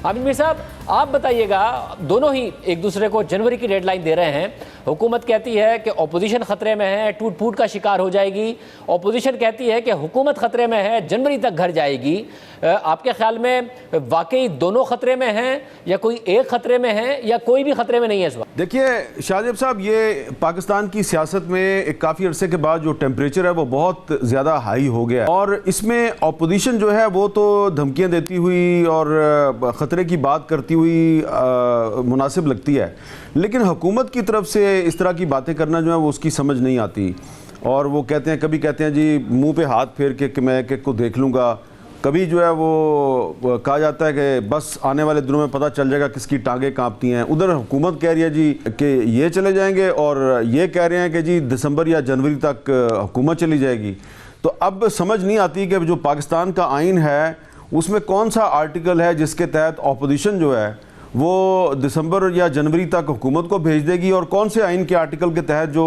आमिर मीर साहब, आप बताइएगा, दोनों ही एक दूसरे को जनवरी की डेडलाइन दे रहे हैं। हुकूमत कहती है कि ऑपोजिशन खतरे में है, टूट फूट का शिकार हो जाएगी। ऑपोजिशन कहती है कि हुकूमत खतरे में है, जनवरी तक घर जाएगी। आपके ख्याल में वाकई दोनों खतरे में हैं, या कोई एक खतरे में है, या कोई भी खतरे में नहीं है इस वक्त? देखिए शाहजेब साहब, ये पाकिस्तान की सियासत में एक काफ़ी अरसे के बाद जो टेम्परेचर है वो बहुत ज़्यादा हाई हो गया है, और इसमें अपोजिशन जो है वो तो धमकियां देती हुई और ख़तरे की बात करती हुई मुनासिब लगती है, लेकिन हुकूमत की तरफ से इस तरह की बातें करना जो है वो उसकी समझ नहीं आती। और वो कहते हैं, कभी कहते हैं जी मुंह पे हाथ फेर के कि मैं केक को देख लूँगा, कभी जो है वो कहा जाता है कि बस आने वाले दिनों में पता चल जाएगा किसकी टांगें कांपती हैं। उधर हुकूमत कह रही है जी कि ये चले जाएंगे, और ये कह रहे हैं कि जी दिसंबर या जनवरी तक हुकूमत चली जाएगी। तो अब समझ नहीं आती कि जो पाकिस्तान का आइन है उसमें कौन सा आर्टिकल है जिसके तहत अपोजिशन जो है वो दिसंबर या जनवरी तक हुकूमत को भेज देगी, और कौन से आइन के आर्टिकल के तहत जो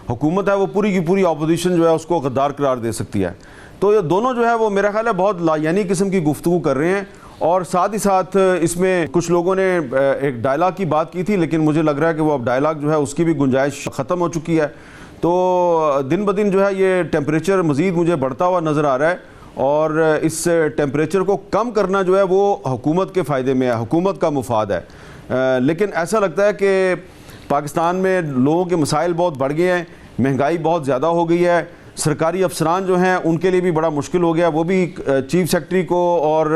हुकूमत है वो पूरी की पूरी अपोजिशन जो है उसको गद्दार करार दे सकती है। तो ये दोनों जो है वो मेरा ख्याल है बहुत लायानी किस्म की गुफ्तगू कर रहे हैं। और साथ ही साथ इसमें कुछ लोगों ने एक डायलॉग की बात की थी, लेकिन मुझे लग रहा है कि वो अब डायलॉग जो है उसकी भी गुंजाइश ख़त्म हो चुकी है। तो दिन ब दिन जो है ये टेम्परेचर मज़ीद मुझे बढ़ता हुआ नज़र आ रहा है, और इस टेम्परेचर को कम करना जो है वो हुकूमत के फ़ायदे में है, हुकूमत का मुफाद है। लेकिन ऐसा लगता है कि पाकिस्तान में लोगों के मसाइल बहुत बढ़ गए हैं, महंगाई बहुत ज़्यादा हो गई है, सरकारी अफसरान जो हैं उनके लिए भी बड़ा मुश्किल हो गया। वो भी चीफ सेक्रेटरी को और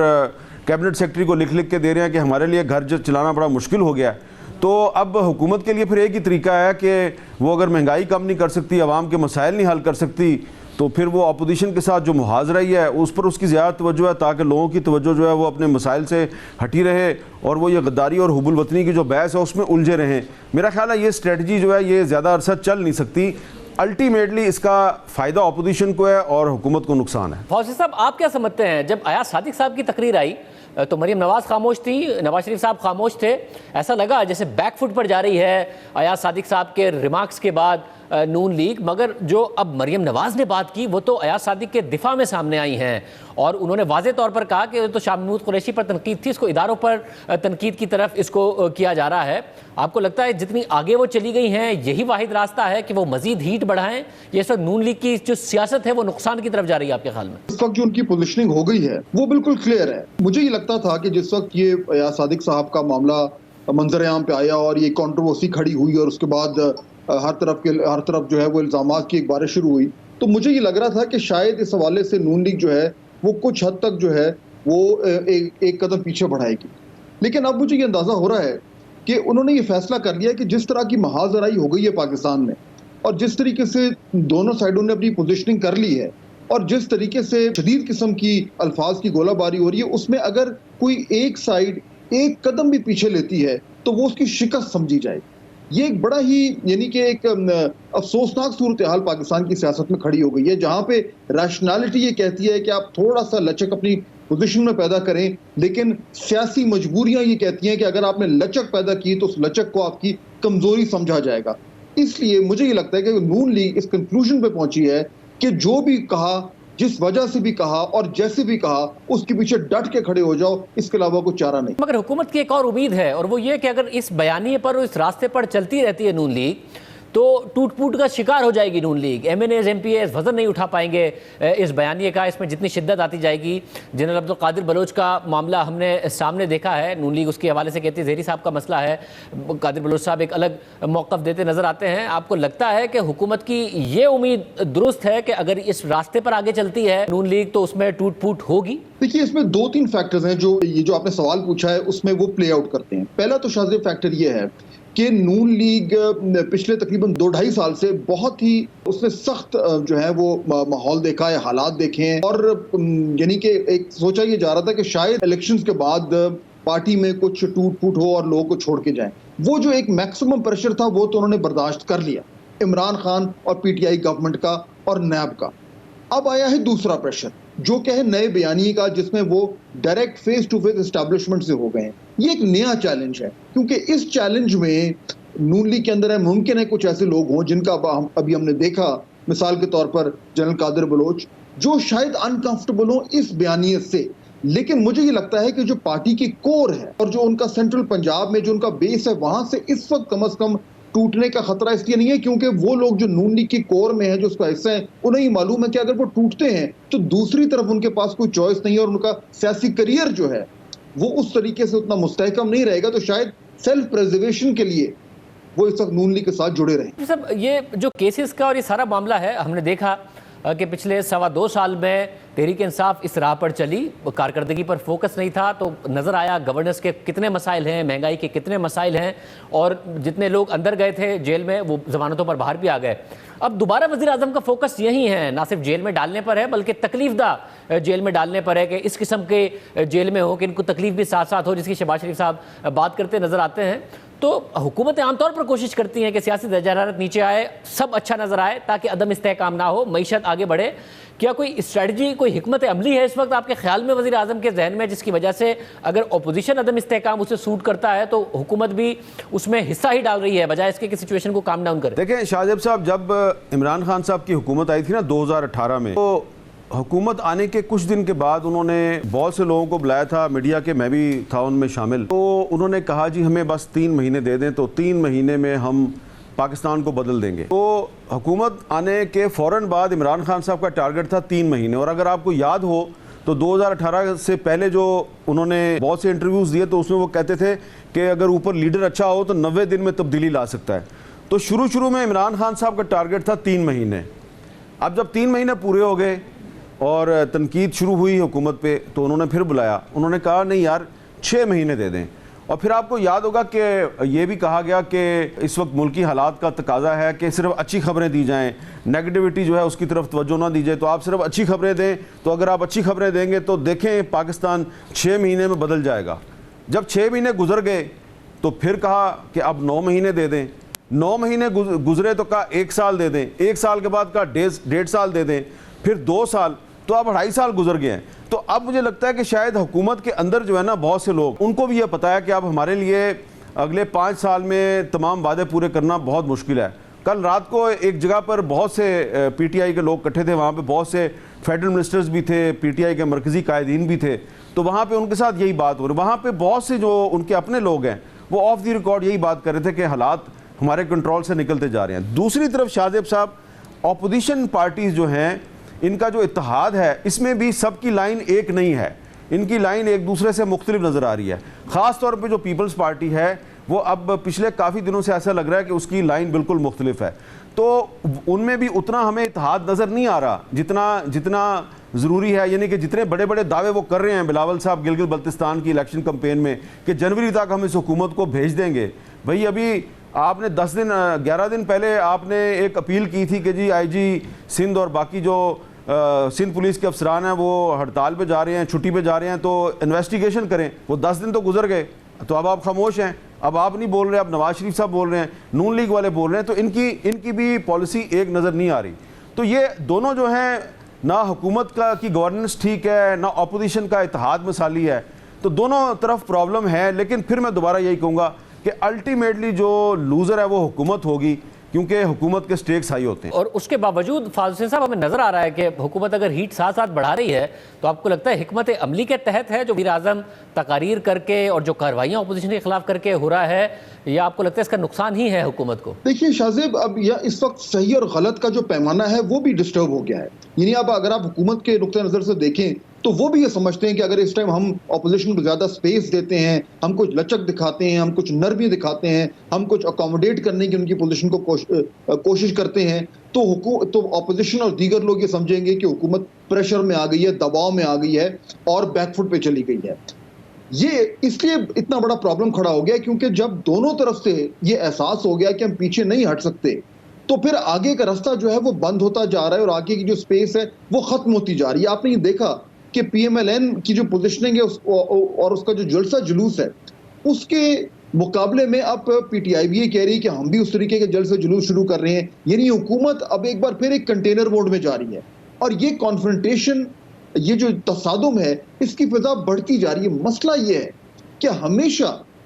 कैबिनेट सेक्रेटरी को लिख लिख के दे रहे हैं कि हमारे लिए घर जो चलाना बड़ा मुश्किल हो गया। तो अब हुकूमत के लिए फिर एक ही तरीका है कि वो अगर महंगाई कम नहीं कर सकती, आवाम के मसाइल नहीं हल कर सकती, तो फिर वो अपोजिशन के साथ जो मुहाजरा ही है उस पर उसकी ज़्यादा तवज्जो है, ताकि लोगों की तवज्जो जो है वो अपने मसाइल से हटी रहे, और वो ये गद्दारी और हुबुल वतनी की जो बहस है उसमें उलझे रहें। मेरा ख्याल है ये स्ट्रेटजी जो है ये ज़्यादा अरसा चल नहीं सकती। अल्टीमेटली इसका फ़ायदा अपोजिशन को है और हुकूमत को नुकसान है। फौजी साहब, आप क्या समझते हैं, जब अयाज सादिक साहब की तकरीर आई तो मरीम नवाज खामोश थी, नवाज शरीफ साहब खामोश थे, ऐसा लगा जैसे बैकफुट पर जा रही है अयाज सादिक साहब के रिमार्क्स के बाद नून लीग। मगर जो अब मरीम नवाज ने बात की वो तो अयाज सादिक के दिफा में सामने आई हैं, और उन्होंने वाज़े तौर पर कहा कि तो शाह महमूद कुरैशी पर तनकीद थी, इसको इदारों पर तनकीद की तरफ इसको किया जा रहा है। आपको लगता है जितनी आगे वो चली गई हैं यही वाहिद रास्ता है कि वो मजीद हीट बढ़ाएं, ये सब नून लीग की जो सियासत है वो नुकसान की तरफ जा रही है आपके ख्याल में? इस वक्त जो उनकी पोजीशनिंग हो गई है वो बिल्कुल क्लियर है। मुझे ये लगता था कि जिस वक्त ये अयाज सादिक साहब का मामला मंजर आम पे आया और ये कंट्रोवर्सी खड़ी हुई, और उसके बाद हर तरफ जो है वो इल्जामात की एक बारिश शुरू हुई, तो मुझे ये लग रहा था कि शायद इस हवाले से नून लीग जो है वो कुछ हद तक जो है वो एक कदम पीछे बढ़ाएगी। लेकिन अब मुझे ये अंदाजा हो रहा है कि उन्होंने ये फैसला कर लिया कि जिस तरह की महाजराई हो गई है पाकिस्तान में, और जिस तरीके से दोनों साइडों ने अपनी पोजीशनिंग कर ली है, और जिस तरीके से शदीद किस्म की अल्फाज की गोलाबारी हो रही है, उसमें अगर कोई एक साइड एक कदम भी पीछे लेती है तो वो उसकी शिकस्त समझी जाएगी। ये एक बड़ा ही यानी कि एक अफसोसनाक सूरत हाल पाकिस्तान की सियासत में खड़ी हो गई है, जहां पे रैशनैलिटी ये कहती है कि आप थोड़ा सा लचक अपनी पोजीशन में पैदा करें, लेकिन सियासी मजबूरियां ये कहती हैं कि अगर आपने लचक पैदा की तो उस लचक को आपकी कमजोरी समझा जाएगा। इसलिए मुझे ये लगता है कि नून लीग इस कंक्लूजन पे पहुंची है कि जो भी कहा, जिस वजह से भी कहा और जैसे भी कहा, उसके पीछे डट के खड़े हो जाओ, इसके अलावा कोई चारा नहीं। मगर हुकूमत की एक और उम्मीद है, और वो ये कि अगर इस बयानिए पर और इस रास्ते पर चलती रहती है नून लीग, तो टूट फूट का शिकार हो जाएगी नून लीग। MNAs MPAs वजन नहीं उठा पाएंगे इस बयानिए का, इसमें जितनी शिद्दत आती जाएगी। जनरल अब्दुल कादिर बलोच का मामला हमने सामने देखा है, नून लीग उसके हवाले से कहती है ज़ेहरी साहब का मसला है, कादिर बलोच साहब एक अलग मौक़िफ़ देते नज़र आते हैं। आपको लगता है कि हुकूमत की ये उम्मीद दुरुस्त है कि अगर इस रास्ते पर आगे चलती है नून लीग तो उसमें टूट फूट होगी? देखिए, इसमें 2-3 फैक्टर्स हैं जो ये जो आपने सवाल पूछा है उसमें वो प्ले आउट करते हैं। पहला तो शायद फैक्टर ये है कि नून लीग पिछले तकरीबन 2-2.5 साल से बहुत ही उसने सख्त जो है वो माहौल देखा है, हालात देखे हैं, और यानी कि एक सोचा ये जा रहा था कि शायद इलेक्शंस के बाद पार्टी में कुछ टूट फूट हो और लोगों को छोड़ के जाएं। वो जो एक मैक्सिमम प्रेशर था वो तो उन्होंने बर्दाश्त कर लिया, इमरान खान और PTI गवर्नमेंट का और नैब का। अब आया है दूसरा प्रेशर जो कि है नए बयानी का, जिसमें वो direct face to face establishment से हो गए हैं। ये एक नया चैलेंज है, क्योंकि इस चैलेंज में नून लीग के अंदर है मुमकिन है कुछ ऐसे लोग हों जिनका अभी हमने देखा, मिसाल के तौर पर जनरल कादिर बलोच, जो शायद अनकंफर्टेबल हो इस बयानियत से लेकिन मुझे ये लगता है कि जो पार्टी की कोर है और जो उनका सेंट्रल पंजाब में जो उनका बेस है, वहां से इस वक्त कम से कम टूटने का खतरा इसलिए नहीं है क्योंकि वो लोग जो नून लीग की कोर में है, जो उसका हिस्सा है, उन्हें ही मालूम है कि अगर वो टूटते हैं तो दूसरी तरफ उनके पास कोई चॉइस नहीं है और उनका सियासी करियर जो है वो उस तरीके से उतना मुस्तहकम नहीं रहेगा, तो शायद सेल्फ प्रिजर्वेशन के लिए वो इस वक्त नून लीग के साथ जुड़े रहे। सब ये जो केसेस का और ये सारा मामला है, हमने देखा कि पिछले 2.25 साल में तहरीक इंसाफ इस राह पर चली, कारकर्दगी पर फोकस नहीं था, तो नज़र आया गवर्नेंस के कितने मसाइल हैं, महंगाई के कितने मसाइल हैं, और जितने लोग अंदर गए थे जेल में वो ज़मानतों पर बाहर भी आ गए। अब दोबारा वज़ीर आज़म का फोकस यही है, ना सिर्फ जेल में डालने पर है बल्कि तकलीफदा जेल में डालने पर है कि इस किस्म के जेल में हो कि इनको तकलीफ भी साथ साथ हो, जिसकी शहबाज शरीफ साहब बात करते नज़र आते हैं। तो हुकूमतें आमतौर पर कोशिश करती हैं कि सियासी दर्जा नीचे आए, सब अच्छा नजर आए ताकि अदम इस्तेहकाम ना हो, मईशत आगे बढ़े। क्या कोई स्ट्रेटजी, कोई हिकमत अमली है इस वक्त आपके ख्याल में वज़ीर आज़म के जहन में, जिसकी वजह से अगर अपोजिशन अदम इस्तेहकाम उसे सूट करता है तो हुकूमत भी उसमें हिस्सा ही डाल रही है बजाय इसके कि सिचुएशन को काम डाउन करे? देखें शाहजेब साहब, जब इमरान खान साहब की हुकूमत आई थी ना 2018 में, तो हुकूमत आने के कुछ दिन के बाद उन्होंने बहुत से लोगों को बुलाया था, मीडिया के, मैं भी था उनमें शामिल। तो उन्होंने कहा जी हमें बस 3 महीने दे दें तो 3 महीने में हम पाकिस्तान को बदल देंगे। तो हुकूमत आने के फ़ौरन बाद इमरान खान साहब का टारगेट था 3 महीने। और अगर आपको याद हो तो 2018 से पहले जो उन्होंने बहुत से इंटरव्यूज़ दिए तो उसमें वो कहते थे कि अगर ऊपर लीडर अच्छा हो तो 90 दिन में तब्दीली ला सकता है। तो शुरू में इमरान खान साहब का टारगेट था 3 महीने। अब जब 3 महीने पूरे हो गए और तनकीद शुरू हुई हुकूमत पे, तो उन्होंने फिर बुलाया, उन्होंने कहा नहीं यार 6 महीने दे दें। और फिर आपको याद होगा कि ये भी कहा गया कि इस वक्त मुल्की हालात का तकाजा है कि सिर्फ अच्छी खबरें दी जाएं, नेगेटिविटी जो है उसकी तरफ तवज्जो ना दी जाए, तो आप सिर्फ अच्छी खबरें दें। तो अगर आप अच्छी खबरें देंगे तो देखें पाकिस्तान 6 महीने में बदल जाएगा। जब 6 महीने गुजर गए तो फिर कहा कि अब 9 महीने दे दें। 9 महीने गुजरे तो कहा 1 साल दे दें। 1 साल के बाद कहा 1.5 साल दे दें, फिर 2 साल, तो अब 2.5 साल गुजर गए हैं। तो अब मुझे लगता है कि शायद हुकूमत के अंदर जो है ना, बहुत से लोग, उनको भी ये पता है कि अब हमारे लिए अगले 5 साल में तमाम वादे पूरे करना बहुत मुश्किल है। कल रात को एक जगह पर बहुत से पीटीआई के लोग इकट्ठे थे, वहाँ पे बहुत से फेडरल मिनिस्टर्स भी थे, पीटीआई के मरकज़ी कायदीन भी थे। तो वहाँ पे उनके साथ यही बात हो रही। वहाँ पे बहुत से जो उनके अपने लोग हैं वो ऑफ द रिकॉर्ड यही बात कर रहे थे कि हालात हमारे कंट्रोल से निकलते जा रहे हैं। दूसरी तरफ शाहजेब साहब, अपोजिशन पार्टीज़ जो हैं, इनका जो इत्तेहाद है, इसमें भी सबकी लाइन एक नहीं है। इनकी लाइन एक दूसरे से मुख्तलिफ नज़र आ रही है। ख़ास तौर पे जो पीपल्स पार्टी है वो अब पिछले काफ़ी दिनों से ऐसा लग रहा है कि उसकी लाइन बिल्कुल मुख्तलिफ है। तो उनमें भी उतना हमें इत्तेहाद नज़र नहीं आ रहा जितना ज़रूरी है। यानी कि जितने बड़े बड़े दावे वो कर रहे हैं बिलावल साहब गिलगित बल्तिस्तान की इलेक्शन कैंपेन में कि जनवरी तक हम इस हुकूमत को भेज देंगे। भाई अभी आपने 11 दिन पहले आपने एक अपील की थी कि जी आईजी सिंध और बाकी जो सिंध पुलिस के अफसरान हैं वो हड़ताल पे जा रहे हैं, छुट्टी पे जा रहे हैं, तो इन्वेस्टिगेशन करें। वो 10 दिन तो गुजर गए, तो अब आप खामोश हैं, अब आप नहीं बोल रहे, अब नवाज शरीफ साहब बोल रहे हैं, नून लीग वाले बोल रहे हैं। तो इनकी भी पॉलिसी एक नज़र नहीं आ रही। तो ये दोनों जो हैं, ना हुकूमत की गवर्नेंस ठीक है, ना अपोजिशन का इत्तेहाद मिसाली है। तो दोनों तरफ प्रॉब्लम है। लेकिन फिर मैं दोबारा यही कहूँगा कि अल्टीमेटली जो लूज़र है वो हुकूमत होगी, क्योंकि हुकूमत के स्टेक्स हाई होते हैं। और उसके बावजूद फाज़ल साहब, हमें नज़र आ रहा है कि हुकूमत अगर हीट साथ साथ बढ़ा रही है तो आपको लगता है हिकमत अमली के तहत है जो वज़ीर आज़म तकारीर करके और जो कार्रवाइयाँ अपोजिशन के खिलाफ करके हो रहा है, या आपको लगता है इसका नुकसान ही है हुकूमत को? देखिए शाहजेब, अब यह इस वक्त सही और गलत का जो पैमाना है वो भी डिस्टर्ब हो गया है। यानी अब अगर आप हुकूमत के नुक्ते नज़र से देखें तो वो भी ये समझते हैं कि अगर इस टाइम हम अपोजिशन को ज़्यादा स्पेस देते हैं, हम कुछ लचक दिखाते हैं, हम कुछ नरमी दिखाते हैं, हम कुछ अकोमोडेट करने की उनकी पोजीशन को कोशिश करते हैं, तो अपोजिशन और दीगर लोग ये समझेंगे कि हुकूमत प्रेशर में आ गई है, दबाव में आ गई है और बैकफुट पे चली गई है। ये इसलिए इतना बड़ा प्रॉब्लम खड़ा हो गया क्योंकि जब दोनों तरफ से ये एहसास हो गया कि हम पीछे नहीं हट सकते, तो फिर आगे का रास्ता जो है वो बंद होता जा रहा है और आगे की जो स्पेस है वो खत्म होती जा रही है। आपने ये देखा कि पीएमएलएन की जो पोजीशनिंग है और उसका जो जलसा जुलूस है, उसके मुकाबले में अब पीटीआई भी ये कह रही है कि हम भी उस तरीके के जलसा जुलूस शुरू कर रहे हैं। यानी हुकूमत अब एक बार फिर एक कंटेनर मोड में जा रही है और ये कॉन्फ्रंटेशन, ये जो तसादुम है, इसकी फिजा बढ़ती जा रही है। मसला ये है कि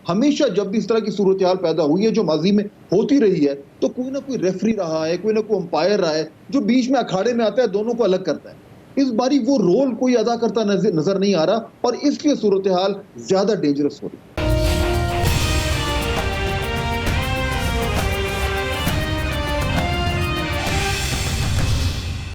हमेशा जब भी इस तरह की सूरत हाल पैदा हुई है जो माजी में होती रही है, तो कोई ना कोई रेफरी रहा है, कोई ना कोई अंपायर रहा है जो बीच में अखाड़े में आता है, दोनों को अलग करता है। इस बारी वो रोल कोई अदा करता नजर नहीं आ रहा और इसलिए सूरत हाल ज्यादा डेंजरस हो रही है।